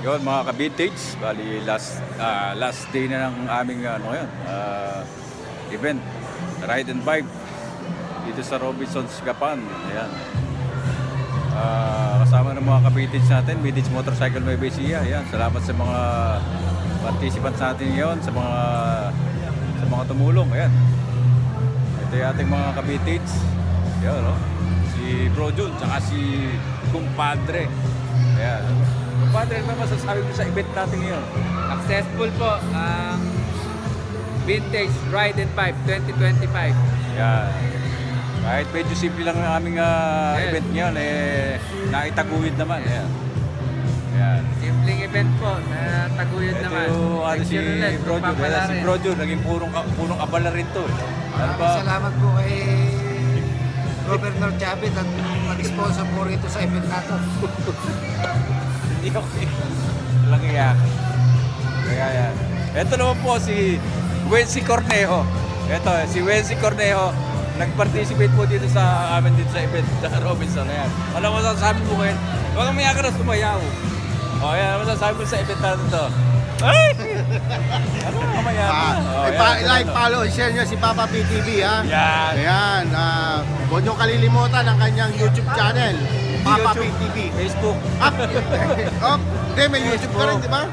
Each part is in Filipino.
Yun mga ka-vintage, bali last day na ng aming ngayon, event, ride and vibe dito sa Robinsons, Gapan. Ayan. Kasama ng mga ka-vintage natin, Vintage Motorcycle Nueva Ecija. Ayan, salamat sa mga participants natin ngayon, sa mga tumulong. Ayan. Ito yung ating mga ka-vintage. Ayan, no? Si Bro Jun, tsaka si Kumpadre. Ayan. Kumpadre, ano masasabi mo sa event natin ngayon? Successful po ang Vintage Ride and Vibe 2025. Yan. Kahit medyo simple lang ang aming event ngayon, naitaguyod naman. Yan. Yan. Simpleng event po na taguyod Ito naman. yung Next si year ulit, Bro Jun. papala Si rin. Bro Jun, naging punong abala rin to. Ano ba? Salamat po kay Governor Chavez at nag-sponsor po rito sa event nato. Hindi okay. Walang iyak. Kaya yan. Ito naman po si Wency Cornejo. Ito, si Wency Cornejo. Nag-participate po dito sa amin dito sa event sa Robinson. Ayan. Ano masasabi mo ngayon? Huwag kang mayakan na sumayaw. O, ayan. Ano masasabi mo sa event natin to? Ay! Ano ka mayakan? Like, follow, share nyo si Papa PTV ha. Yan. Ayan, huwag nyo kalilimutan ang kanyang YouTube channel, Papa YouTube, PTV. Facebook. Oh, hindi, may YouTube ka rin, di ba?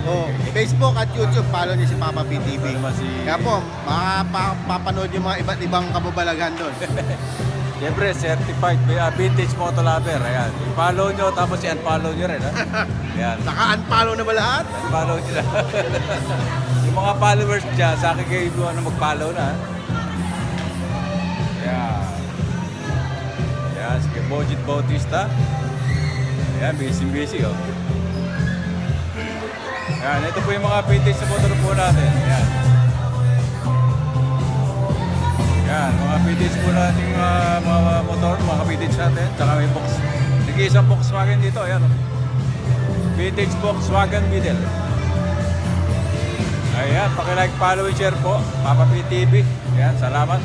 Oh, Facebook at YouTube, follow niyo si Papa PTV. Ano naman si- Kaya po, makapapanood yung mga iba't ibang kababalagan doon. Siyempre, certified vintage moto lover. Ayan. I-follow nyo, tapos i-unfollow nyo rin. Ha? Ayan. Naka-unfollow na ba lahat? Follow nyo na. Yung mga followers dyan, sa akin kayo ibuhan na mag-follow na. Ayan. Ayan, sige, Bojit Bautista. Ayan, busy oh. Ayan, ito po yung mga vintage na motor po natin. Ayan. Ayan, mga vintage po natin mga motor, mga vintage natin. Tsaka may box. Sige, isang Volkswagen dito. Ayan oh. Vintage Volkswagen Middle. Ayan, paki-like, follow, and share po. Papa PTV. Ayan, salamat.